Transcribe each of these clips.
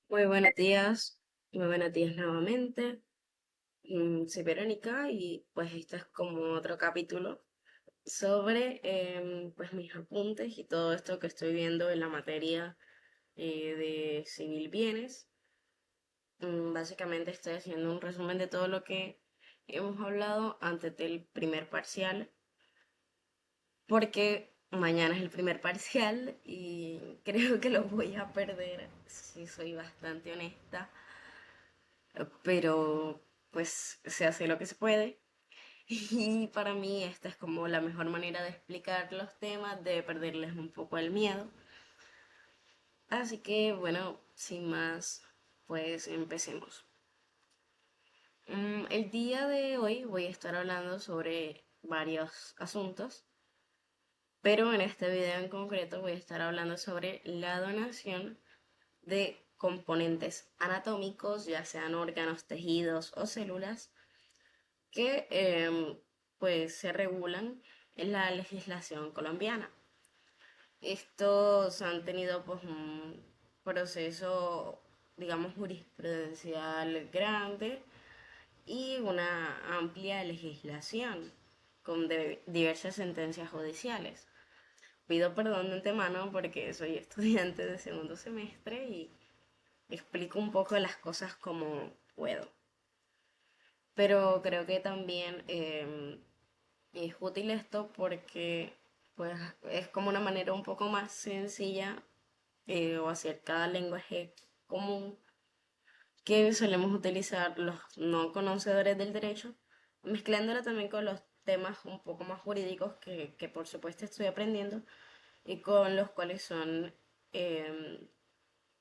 Muy buenos días nuevamente. Soy Verónica y pues este es como otro capítulo sobre pues mis apuntes y todo esto que estoy viendo en la materia de civil bienes. Básicamente estoy haciendo un resumen de todo lo que hemos hablado antes del primer parcial, porque mañana es el primer parcial y creo que lo voy a perder si soy bastante honesta, pero pues se hace lo que se puede. Y para mí esta es como la mejor manera de explicar los temas, de perderles un poco el miedo. Así que bueno, sin más, pues empecemos. El día de hoy voy a estar hablando sobre varios asuntos, pero en este video en concreto voy a estar hablando sobre la donación de componentes anatómicos, ya sean órganos, tejidos o células, que pues se regulan en la legislación colombiana. Estos han tenido pues un proceso, digamos, jurisprudencial grande y una amplia legislación con diversas sentencias judiciales. Pido perdón de antemano porque soy estudiante de segundo semestre y explico un poco las cosas como puedo. Pero creo que también es útil esto porque pues es como una manera un poco más sencilla o acercada al lenguaje común que solemos utilizar los no conocedores del derecho, mezclándola también con los temas un poco más jurídicos que por supuesto estoy aprendiendo y con los cuales son eh,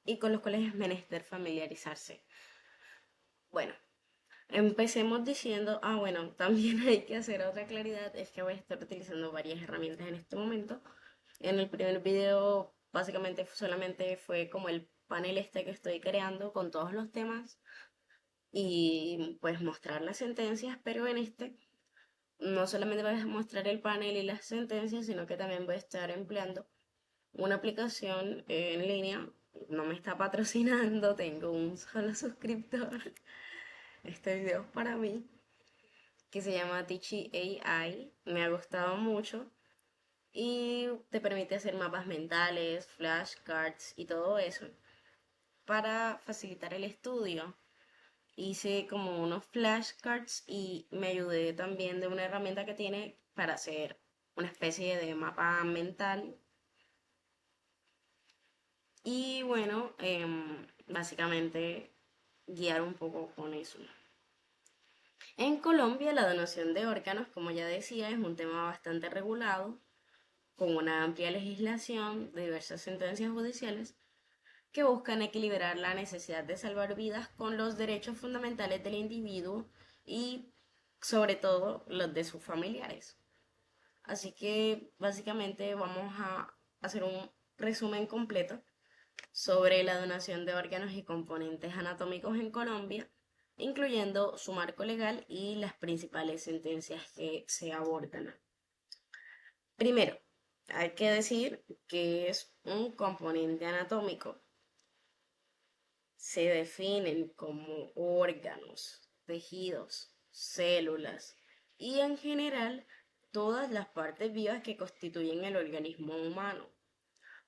y con los cuales es menester familiarizarse. Bueno, empecemos diciendo, bueno, también hay que hacer otra claridad, es que voy a estar utilizando varias herramientas en este momento. En el primer video básicamente solamente fue como el panel este que estoy creando con todos los temas y pues mostrar las sentencias, pero en este no solamente voy a mostrar el panel y las sentencias, sino que también voy a estar empleando una aplicación en línea. No me está patrocinando, tengo un solo suscriptor. Este video es para mí, que se llama Teachy AI. Me ha gustado mucho y te permite hacer mapas mentales, flashcards y todo eso para facilitar el estudio. Hice como unos flashcards y me ayudé también de una herramienta que tiene para hacer una especie de mapa mental. Y bueno, básicamente guiar un poco con eso. En Colombia la donación de órganos, como ya decía, es un tema bastante regulado, con una amplia legislación de diversas sentencias judiciales que buscan equilibrar la necesidad de salvar vidas con los derechos fundamentales del individuo y sobre todo los de sus familiares. Así que básicamente vamos a hacer un resumen completo sobre la donación de órganos y componentes anatómicos en Colombia, incluyendo su marco legal y las principales sentencias que se abordan. Primero, hay que decir que es un componente anatómico. Se definen como órganos, tejidos, células y en general todas las partes vivas que constituyen el organismo humano,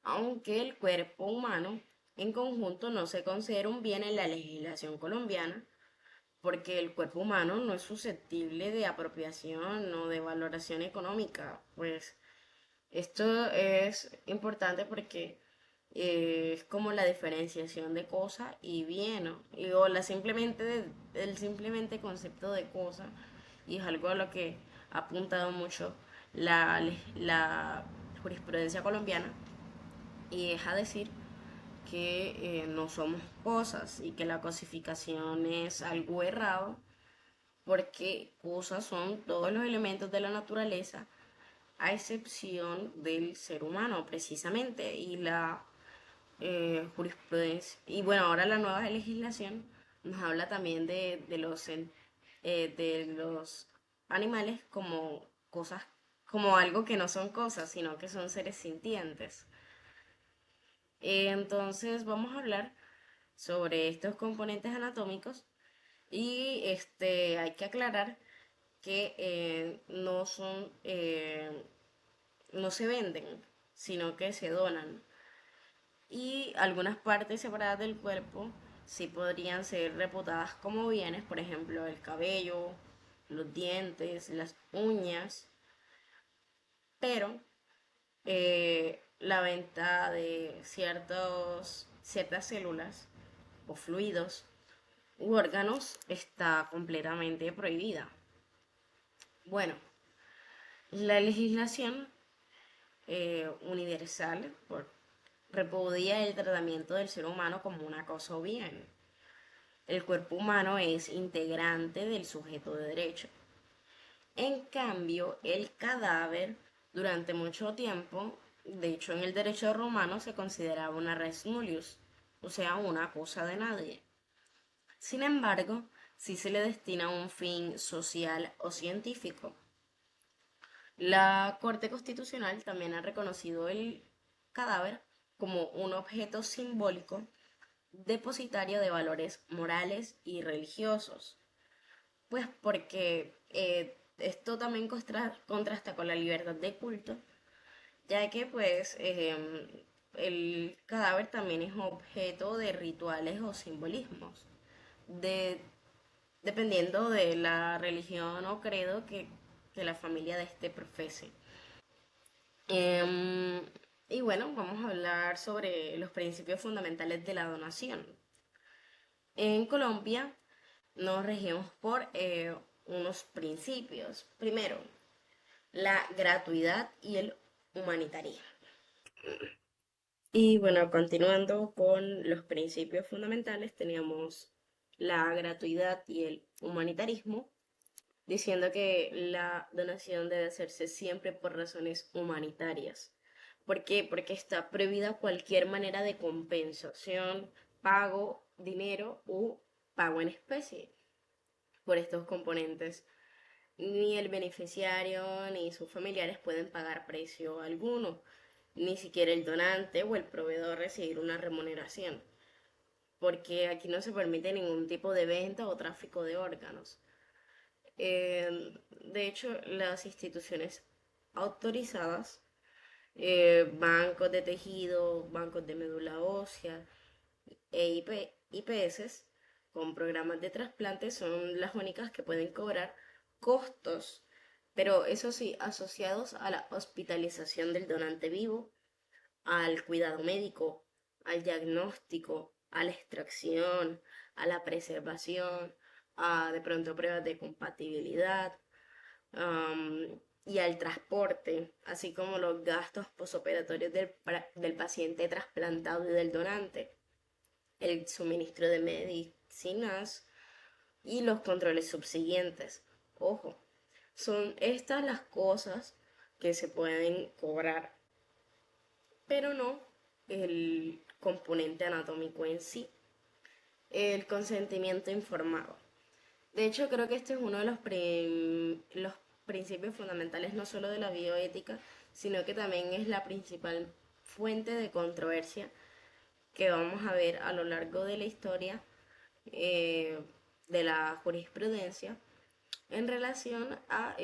aunque el cuerpo humano en conjunto no se considera un bien en la legislación colombiana, porque el cuerpo humano no es susceptible de apropiación o de valoración económica. Pues esto es importante porque es como la diferenciación de cosa y bien, ¿no? O la el simplemente concepto de cosa, y es algo a lo que ha apuntado mucho la jurisprudencia colombiana, y es a decir que no somos cosas y que la cosificación es algo errado, porque cosas son todos los elementos de la naturaleza a excepción del ser humano precisamente, y la jurisprudencia. Y bueno, ahora la nueva legislación nos habla también de los animales como cosas, como algo que no son cosas, sino que son seres sintientes. Entonces vamos a hablar sobre estos componentes anatómicos y hay que aclarar que no se venden, sino que se donan. Y algunas partes separadas del cuerpo sí podrían ser reputadas como bienes, por ejemplo, el cabello, los dientes, las uñas, pero la venta de ciertas células o fluidos u órganos está completamente prohibida. Bueno, la legislación universal repudia el tratamiento del ser humano como una cosa o bien. El cuerpo humano es integrante del sujeto de derecho. En cambio, el cadáver, durante mucho tiempo, de hecho en el derecho romano se consideraba una res nullius, o sea, una cosa de nadie. Sin embargo, sí se le destina un fin social o científico. La Corte Constitucional también ha reconocido el cadáver como un objeto simbólico depositario de valores morales y religiosos. Pues porque esto también contrasta con la libertad de culto, ya que pues el cadáver también es objeto de rituales o simbolismos, de, dependiendo de la religión o credo que la familia de este profese. Em, y bueno, vamos a hablar sobre los principios fundamentales de la donación. En Colombia nos regimos por unos principios. Primero, la gratuidad y el humanitarismo. Y bueno, continuando con los principios fundamentales, teníamos la gratuidad y el humanitarismo, diciendo que la donación debe hacerse siempre por razones humanitarias. ¿Por qué? Porque está prohibida cualquier manera de compensación, pago, dinero u pago en especie por estos componentes. Ni el beneficiario ni sus familiares pueden pagar precio alguno, ni siquiera el donante o el proveedor recibir una remuneración, porque aquí no se permite ningún tipo de venta o tráfico de órganos. De hecho, las instituciones autorizadas, bancos de tejido, bancos de médula ósea e IPS con programas de trasplante son las únicas que pueden cobrar costos, pero eso sí, asociados a la hospitalización del donante vivo, al cuidado médico, al diagnóstico, a la extracción, a la preservación, a de pronto pruebas de compatibilidad, y al transporte, así como los gastos posoperatorios del paciente trasplantado y del donante, el suministro de medicinas y los controles subsiguientes. Ojo, son estas las cosas que se pueden cobrar, pero no el componente anatómico en sí, el consentimiento informado. De hecho, creo que este es uno de los principios fundamentales no solo de la bioética, sino que también es la principal fuente de controversia que vamos a ver a lo largo de la historia eh, de la jurisprudencia en relación a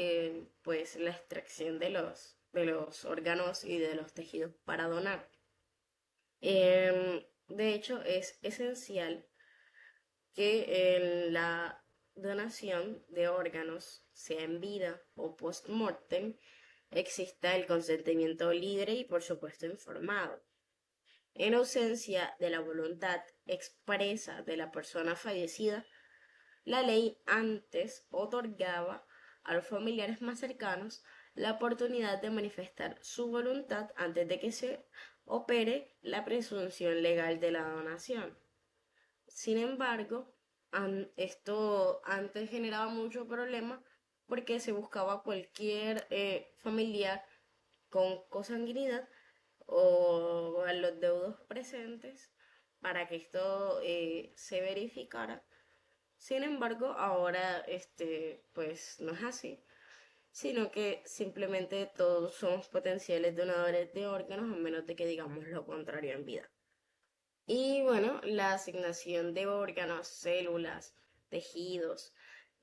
pues la extracción de los órganos y de los tejidos para donar. De hecho, es esencial que en la donación de órganos, sea en vida o post-mortem, exista el consentimiento libre y por supuesto informado. En ausencia de la voluntad expresa de la persona fallecida, la ley antes otorgaba a los familiares más cercanos la oportunidad de manifestar su voluntad antes de que se opere la presunción legal de la donación. Sin embargo, esto antes generaba mucho problema porque se buscaba cualquier familiar con consanguinidad o a los deudos presentes para que esto se verificara. Sin embargo, ahora pues no es así, sino que simplemente todos somos potenciales donadores de órganos a menos de que digamos lo contrario en vida. Y bueno, la asignación de órganos, células, tejidos,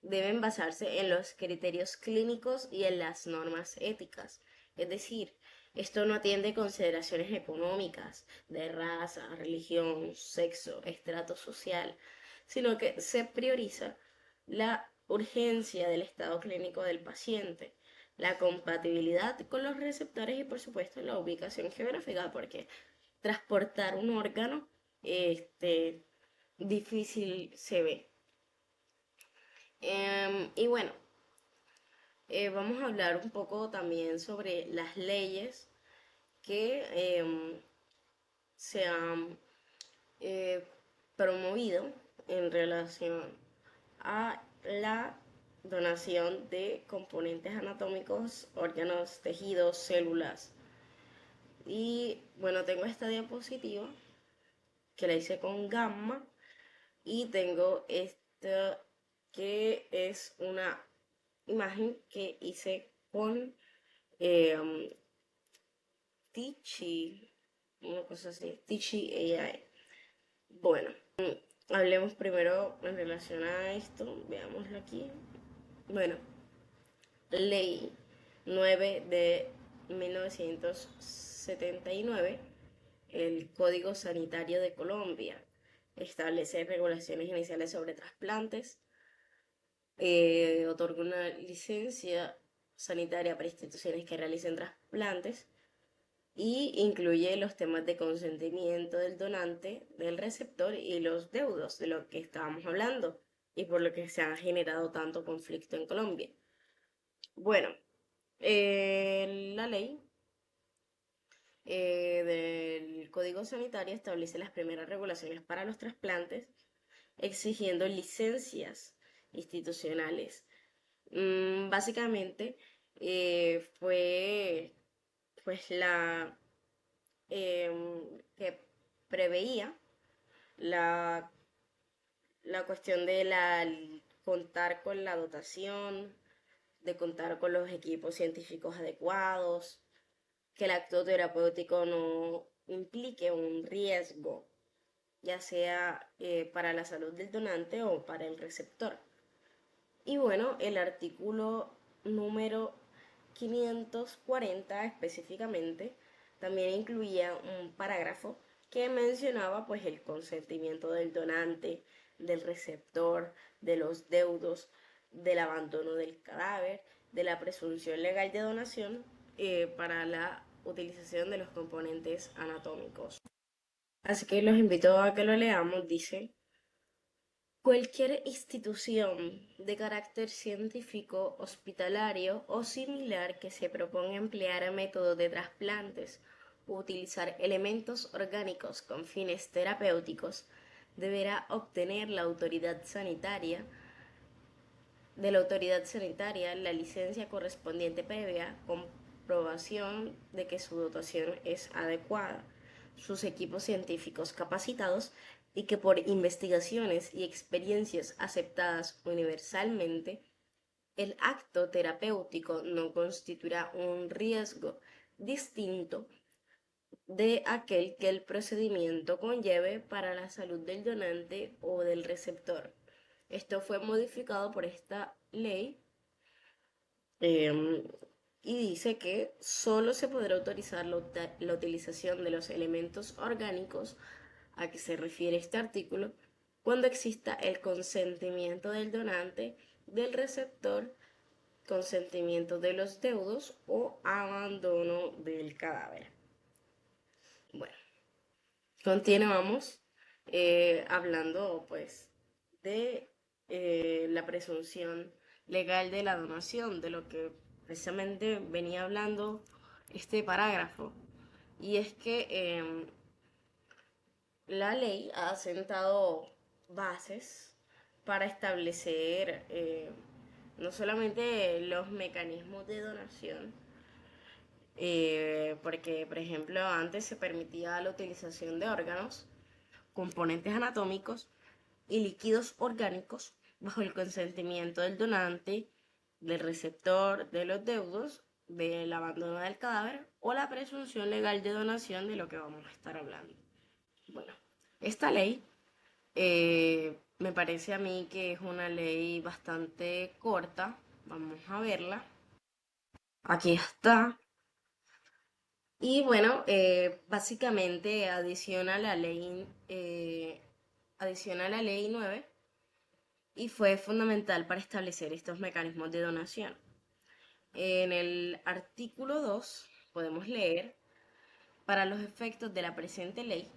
deben basarse en los criterios clínicos y en las normas éticas. Es decir, esto no atiende consideraciones económicas, de raza, religión, sexo, estrato social, sino que se prioriza la urgencia del estado clínico del paciente, la compatibilidad con los receptores y por supuesto la ubicación geográfica, porque transportar un órgano este, difícil se ve. Y bueno, vamos a hablar un poco también sobre las leyes que se han eh, promovido en relación a la donación de componentes anatómicos, órganos, tejidos, células. Y bueno, tengo esta diapositiva que la hice con gamma y tengo esta que es una imagen que hice con eh, Tichy, una cosa así, Tichy AI. Bueno, hablemos primero en relación a esto, veámoslo aquí. Bueno, ley 9 de 1979, el Código Sanitario de Colombia establece regulaciones iniciales sobre trasplantes, otorga una licencia sanitaria para instituciones que realicen trasplantes y incluye los temas de consentimiento del donante, del receptor y los deudos, de lo que estábamos hablando y por lo que se ha generado tanto conflicto en Colombia. Bueno, la ley del Código Sanitario establece las primeras regulaciones para los trasplantes, exigiendo licencias institucionales. Básicamente fue pues que preveía la, la cuestión de contar con la dotación, de contar con los equipos científicos adecuados, que el acto terapéutico no implique un riesgo, ya sea para la salud del donante o para el receptor. Y bueno, el artículo número 540 específicamente también incluía un parágrafo que mencionaba pues el consentimiento del donante, del receptor, de los deudos, del abandono del cadáver, de la presunción legal de donación para la utilización de los componentes anatómicos. Así que los invito a que lo leamos, dice: cualquier institución de carácter científico, hospitalario o similar que se proponga emplear métodos de trasplantes o utilizar elementos orgánicos con fines terapéuticos deberá obtener de la autoridad sanitaria la licencia correspondiente previa comprobación de que su dotación es adecuada, sus equipos científicos capacitados y que por investigaciones y experiencias aceptadas universalmente, el acto terapéutico no constituirá un riesgo distinto de aquel que el procedimiento conlleve para la salud del donante o del receptor. Esto fue modificado por esta ley eh, y dice que solo se podrá autorizar la utilización de los elementos orgánicos a que se refiere este artículo cuando exista el consentimiento del donante, del receptor, consentimiento de los deudos o abandono del cadáver. Bueno, continuamos hablando pues de la presunción legal de la donación, de lo que precisamente venía hablando este parágrafo. Y es que la ley ha sentado bases para establecer no solamente los mecanismos de donación, porque por ejemplo antes se permitía la utilización de órganos, componentes anatómicos y líquidos orgánicos bajo el consentimiento del donante, del receptor, de los deudos, del abandono del cadáver o la presunción legal de donación, de lo que vamos a estar hablando. Bueno, Esta ley me parece a mí que es una ley bastante corta. Vamos a verla. Aquí está. Y bueno, básicamente adiciona la ley 9 y fue fundamental para establecer estos mecanismos de donación. En el artículo 2 podemos leer: para los efectos de la presente ley,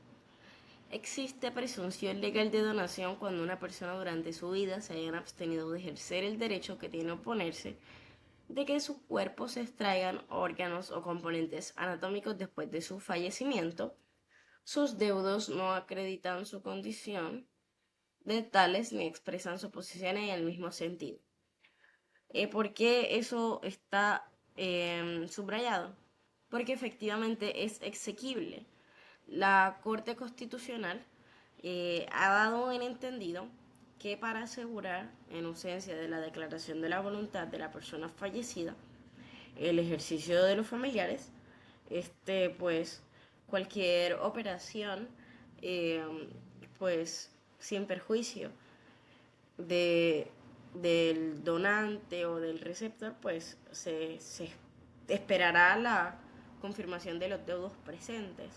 existe presunción legal de donación cuando una persona durante su vida se haya abstenido de ejercer el derecho que tiene a oponerse de que de su cuerpo se extraigan órganos o componentes anatómicos después de su fallecimiento. Sus deudos no acreditan su condición de tales ni expresan su posición en el mismo sentido. ¿Por qué eso está subrayado? Porque efectivamente es exequible. La Corte Constitucional ha dado en entendido que para asegurar, en ausencia de la declaración de la voluntad de la persona fallecida, el ejercicio de los familiares, pues cualquier operación, eh, pues sin perjuicio de, del donante o del receptor, pues se esperará la confirmación de los deudos presentes.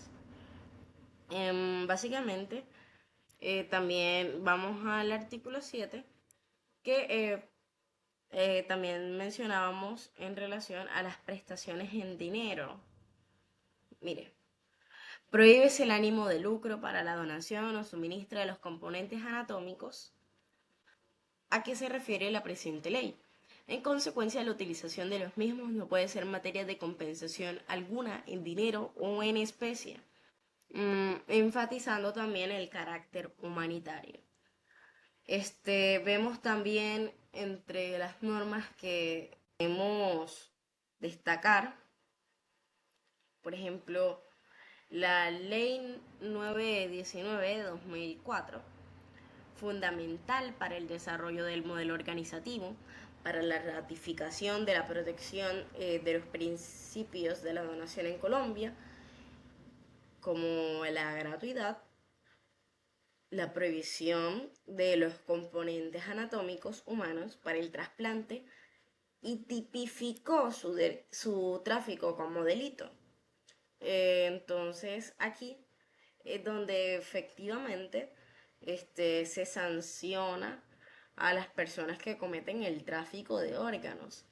Básicamente, también vamos al artículo 7, que también mencionábamos en relación a las prestaciones en dinero. Mire, prohíbes el ánimo de lucro para la donación o suministro de los componentes anatómicos a que se refiere la presente ley. En consecuencia, la utilización de los mismos no puede ser materia de compensación alguna en dinero o en especie, enfatizando también el carácter humanitario. Vemos también entre las normas que debemos destacar, por ejemplo, la Ley 919 de 2004, fundamental para el desarrollo del modelo organizativo, para la ratificación de la protección de los principios de la donación en Colombia, como la gratuidad, la prohibición de los componentes anatómicos humanos para el trasplante y tipificó su tráfico como delito. Entonces aquí es donde efectivamente se sanciona a las personas que cometen el tráfico de órganos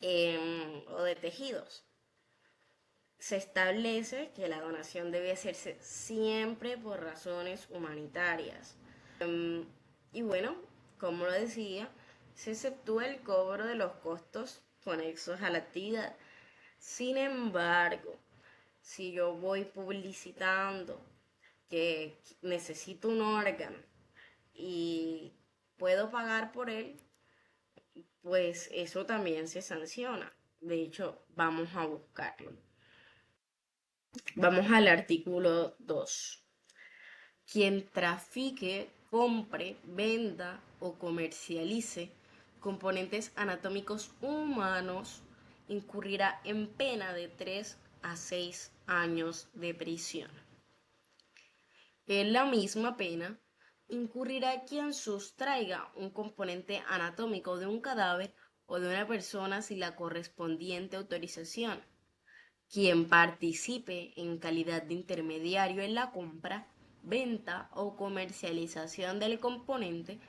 o de tejidos. Se establece que la donación debe hacerse siempre por razones humanitarias. Y bueno, como lo decía, se exceptúa el cobro de los costos conexos a la actividad. Sin embargo, si yo voy publicitando que necesito un órgano y puedo pagar por él, pues eso también se sanciona. De hecho, vamos a buscarlo. Vamos al artículo 2. Quien trafique, compre, venda o comercialice componentes anatómicos humanos incurrirá en pena de 3 a 6 años de prisión. En la misma pena incurrirá quien sustraiga un componente anatómico de un cadáver o de una persona sin la correspondiente autorización, quien participe en calidad de intermediario en la compra, venta o comercialización del componente,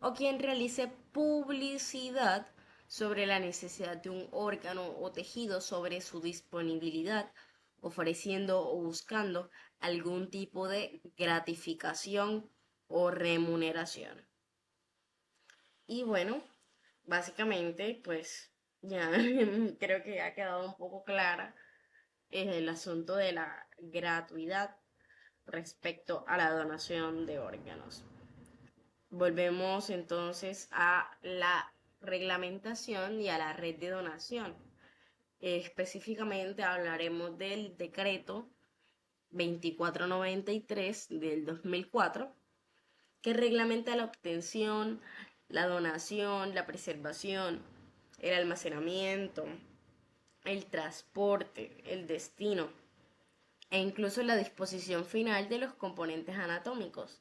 o quien realice publicidad sobre la necesidad de un órgano o tejido, sobre su disponibilidad, ofreciendo o buscando algún tipo de gratificación o remuneración. Y bueno, básicamente pues ya creo que ha quedado un poco clara el asunto de la gratuidad respecto a la donación de órganos. Volvemos entonces a la reglamentación y a la red de donación. Específicamente hablaremos del decreto 2493 del 2004, que reglamenta la obtención, la donación, la preservación, el almacenamiento, el transporte, el destino, e incluso la disposición final de los componentes anatómicos,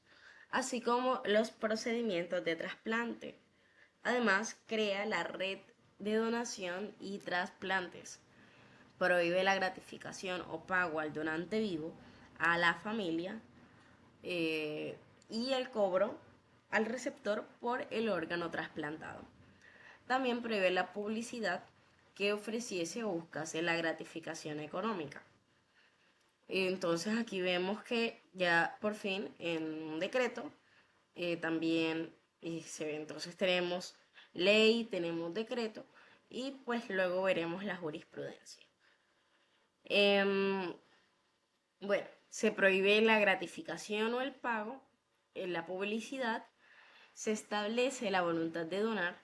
así como los procedimientos de trasplante. Además, crea la red de donación y trasplantes. Prohíbe la gratificación o pago al donante vivo, a la familia eh, y el cobro al receptor por el órgano trasplantado. También prohíbe la publicidad que ofreciese o buscase la gratificación económica. Entonces aquí vemos que ya por fin en un decreto también se ve. Entonces tenemos ley, tenemos decreto y pues luego veremos la jurisprudencia. Em, bueno, se prohíbe la gratificación o el pago, en la publicidad, se establece la voluntad de donar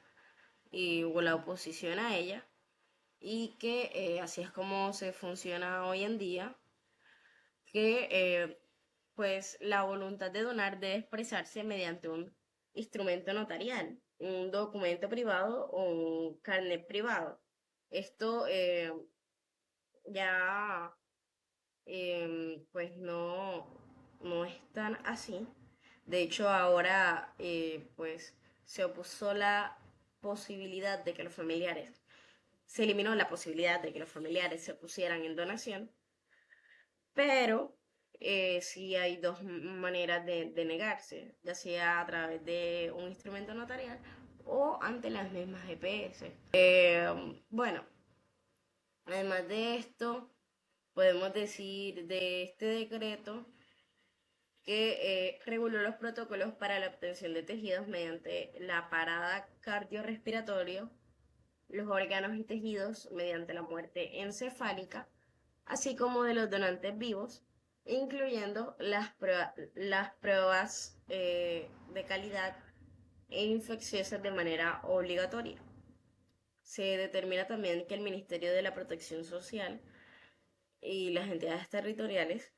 o la oposición a ella y que así es como se funciona hoy en día, que pues la voluntad de donar debe expresarse mediante un instrumento notarial, un documento privado o un carnet privado. Esto ya pues no es tan así. De hecho, ahora pues se opuso la posibilidad de que los familiares, se eliminó la posibilidad de que los familiares se opusieran en donación, pero sí hay dos maneras de negarse, ya sea a través de un instrumento notarial o ante las mismas EPS. Bueno, además de esto, podemos decir de este decreto que reguló los protocolos para la obtención de tejidos mediante la parada cardiorrespiratoria, los órganos y tejidos mediante la muerte encefálica, así como de los donantes vivos, incluyendo las pruebas de calidad e infecciosas de manera obligatoria. Se determina también que el Ministerio de la Protección Social y las entidades territoriales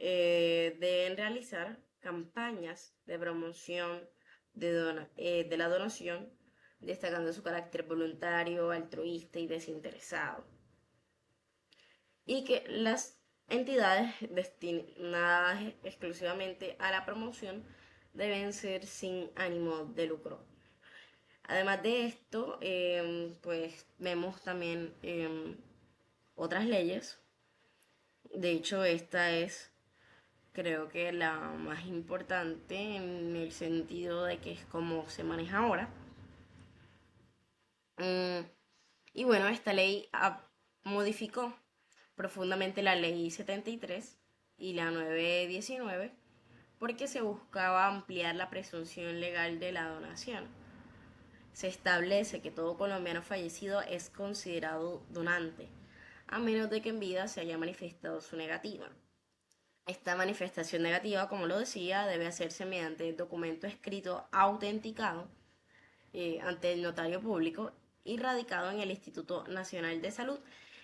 deben realizar campañas de promoción de la donación, destacando su carácter voluntario, altruista y desinteresado. Y que las entidades destinadas exclusivamente a la promoción deben ser sin ánimo de lucro. Además de esto, pues vemos también otras leyes. De hecho, esta es creo que la más importante en el sentido de que es como se maneja ahora. Mm, y bueno, esta ley modificó profundamente la ley 73 y la 919 porque se buscaba ampliar la presunción legal de la donación. Se establece que todo colombiano fallecido es considerado donante, a menos de que en vida se haya manifestado su negativa. Esta manifestación negativa, como lo decía, debe hacerse mediante documento escrito autenticado ante el notario público y radicado en el Instituto Nacional de Salud.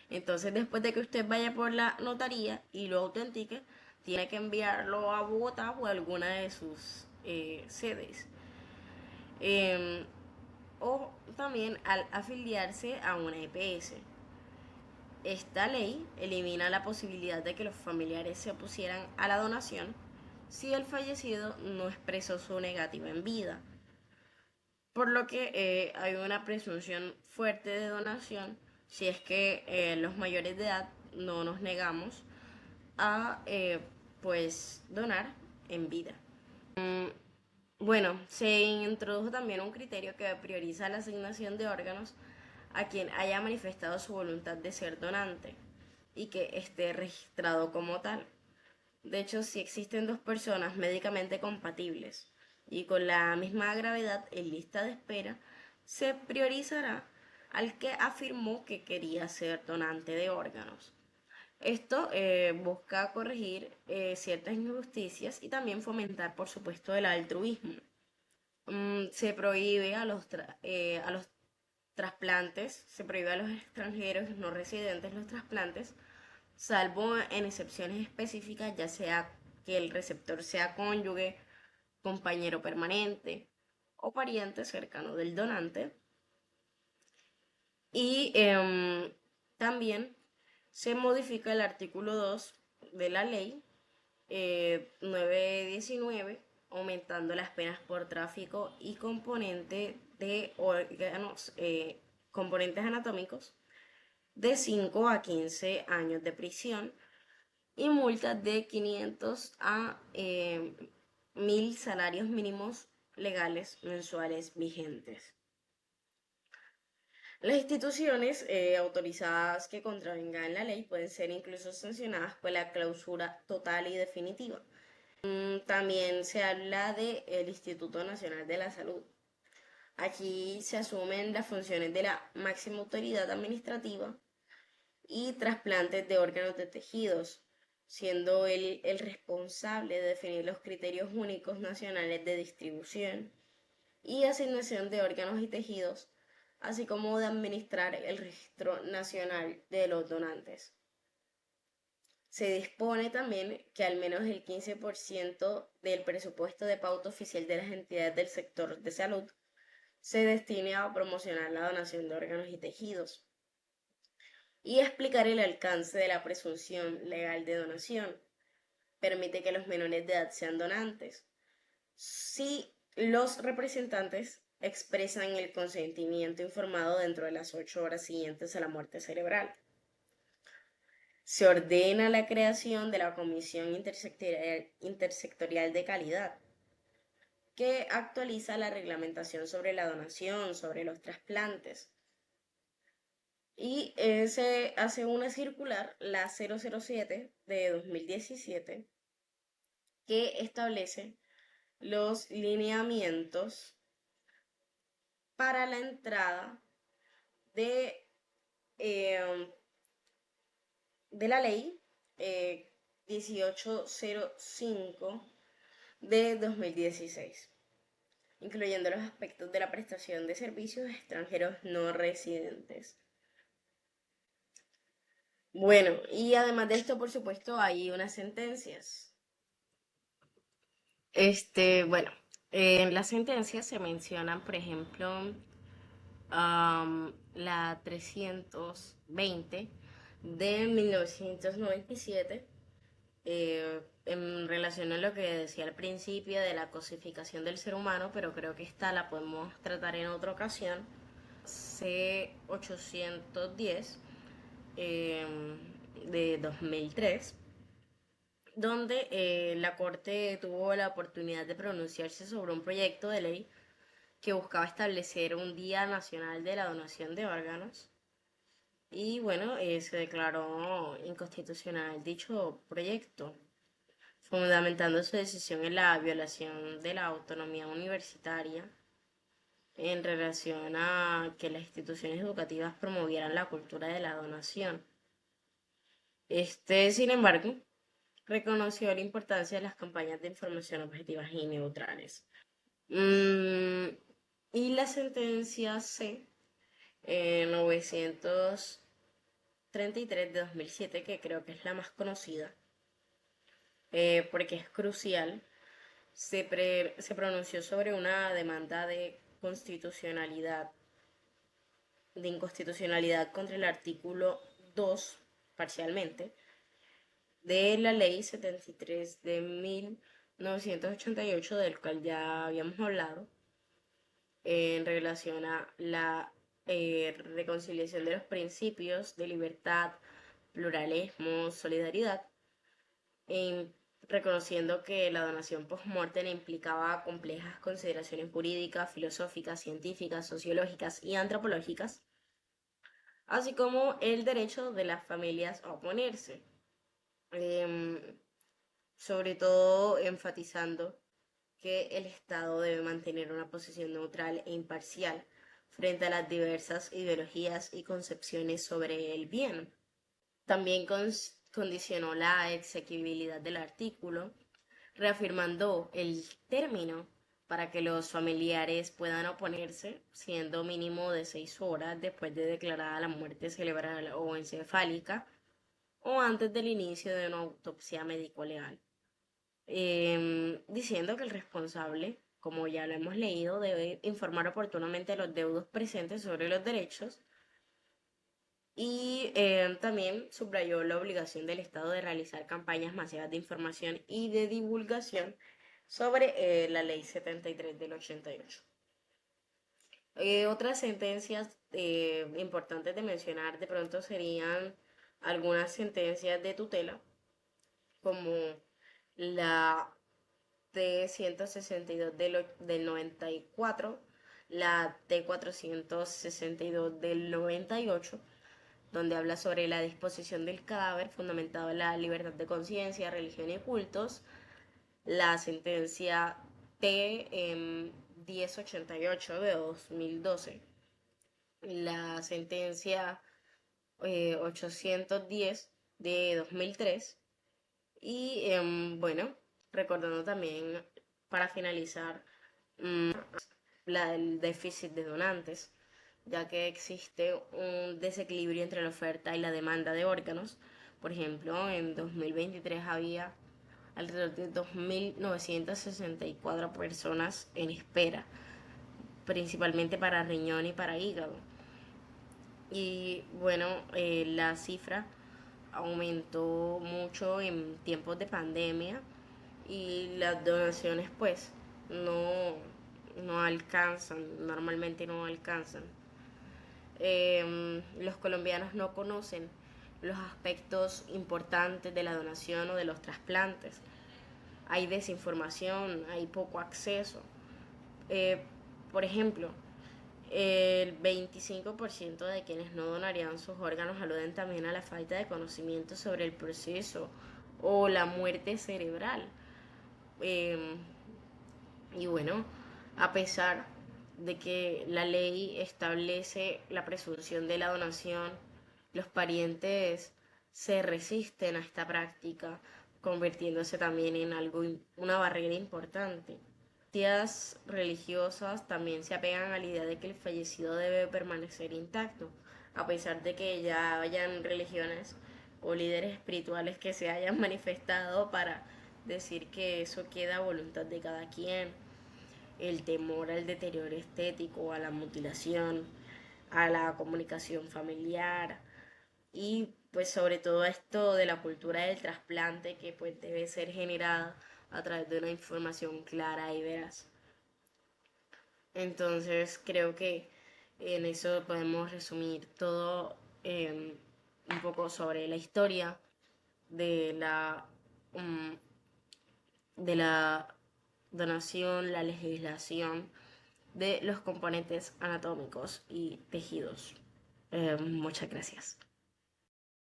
Entonces, después de que usted vaya por la notaría y lo autentique, tiene que enviarlo a Bogotá o a alguna de sus sedes. Eh, o también al afiliarse a una EPS. Esta ley elimina la posibilidad de que los familiares se opusieran a la donación si el fallecido no expresó su negativa en vida, por lo que hay una presunción fuerte de donación si es que los mayores de edad no nos negamos a pues donar en vida. Bueno, se introdujo también un criterio que prioriza la asignación de órganos a quien haya manifestado su voluntad de ser donante y que esté registrado como tal. De hecho, si existen dos personas médicamente compatibles y con la misma gravedad en lista de espera, se priorizará al que afirmó que quería ser donante de órganos. Esto busca corregir ciertas injusticias y también fomentar, por supuesto, el altruismo. Se prohíbe a los trasplantes, se prohíbe a los extranjeros no residentes los trasplantes, salvo en excepciones específicas, ya sea que el receptor sea cónyuge, compañero permanente o pariente cercano del donante. Y también se modifica el artículo 2 de la ley 919, aumentando las penas por tráfico y componente de órganos, componentes anatómicos de 5 a 15 años de prisión y multas de 500 a 1000 salarios mínimos legales mensuales vigentes. Las instituciones autorizadas que contravengan la ley pueden ser incluso sancionadas por la clausura total y definitiva. También se habla del Instituto Nacional de la Salud. Aquí se asumen las funciones de la máxima autoridad administrativa y trasplantes de órganos de tejidos, siendo él el responsable de definir los criterios únicos nacionales de distribución y asignación de órganos y tejidos, así como de administrar el registro nacional de los donantes. Se dispone también que al menos el 15% del presupuesto de pauta oficial de las entidades del sector de salud se destine a promocionar la donación de órganos y tejidos y explicar el alcance de la presunción legal de donación. Permite que los menores de edad sean donantes si los representantes expresan el consentimiento informado dentro de las 8 horas siguientes a la muerte cerebral. Se ordena la creación de la Comisión Intersectorial de Calidad, que actualiza la reglamentación sobre la donación, sobre los trasplantes. Y se hace una circular, la 007 de 2017, que establece los lineamientos para la entrada de, eh, de la ley 1805 de 2016, incluyendo los aspectos de la prestación de servicios a extranjeros no residentes. Bueno, y además de esto, por supuesto, hay unas sentencias. Bueno, en las sentencias se mencionan, por ejemplo, la 320 de 1997, en relación a lo que decía al principio de la cosificación del ser humano, pero creo que esta la podemos tratar en otra ocasión. C810 de 2003, donde la Corte tuvo la oportunidad de pronunciarse sobre un proyecto de ley que buscaba establecer un Día Nacional de la Donación de Órganos. Y bueno, se declaró inconstitucional dicho proyecto, fundamentando su decisión en la violación de la autonomía universitaria en relación a que las instituciones educativas promovieran la cultura de la donación. Sin embargo, reconoció la importancia de las campañas de información objetivas y neutrales. Y la sentencia C 933 de 2007, que creo que es la más conocida, porque es crucial, se pronunció sobre una demanda de inconstitucionalidad contra el artículo 2, parcialmente, de la ley 73 de 1988, del cual ya habíamos hablado, en relación a la reconciliación de los principios de libertad, pluralismo, solidaridad, reconociendo que la donación post-mortem implicaba complejas consideraciones jurídicas, filosóficas, científicas, sociológicas y antropológicas, así como el derecho de las familias a oponerse, em, sobre todo enfatizando que el Estado debe mantener una posición neutral e imparcial frente a las diversas ideologías y concepciones sobre el bien. También condicionó la exequibilidad del artículo, reafirmando el término para que los familiares puedan oponerse, siendo mínimo de 6 horas después de declarada la muerte cerebral o encefálica o antes del inicio de una autopsia médico-legal. Diciendo que el responsable, como ya lo hemos leído, debe informar oportunamente a los deudos presentes sobre los derechos Y también subrayó la obligación del Estado de realizar campañas masivas de información y de divulgación sobre la Ley 73 del 88. Otras sentencias importantes de mencionar de pronto serían algunas sentencias de tutela, como la T-162 del 94, la T-462 del 98, donde habla sobre la disposición del cadáver fundamentado en la libertad de conciencia, religión y cultos, la sentencia T 1088 de 2012, la sentencia 810 de 2003 y bueno, recordando también para finalizar mm, el déficit de donantes, ya que existe un desequilibrio entre la oferta y la demanda de órganos. Por ejemplo, en 2023 había alrededor de 2.964 personas en espera, principalmente para riñón y para hígado. Y bueno, la cifra aumentó mucho en tiempos de pandemia y las donaciones pues no, no alcanzan, normalmente no alcanzan. Los colombianos no conocen los aspectos importantes de la donación o de los trasplantes. Hay desinformación, hay poco acceso. Eh, por ejemplo, el 25% de quienes no donarían sus órganos aluden también a la falta de conocimiento sobre el proceso o la muerte cerebral. Eh, y bueno, a pesar de que la ley establece la presunción de la donación, los parientes se resisten a esta práctica, convirtiéndose también en algo, una barrera importante. Tías religiosas también se apegan a la idea de que el fallecido debe permanecer intacto, a pesar de que ya hayan religiones o líderes espirituales que se hayan manifestado para decir que eso queda a voluntad de cada quien. El temor al deterioro estético, a la mutilación, a la comunicación familiar y pues sobre todo esto de la cultura del trasplante que pues debe ser generada a través de una información clara y veraz. Entonces creo que en eso podemos resumir todo un poco sobre la historia de um, de la donación, la legislación de los componentes anatómicos y tejidos. Muchas gracias.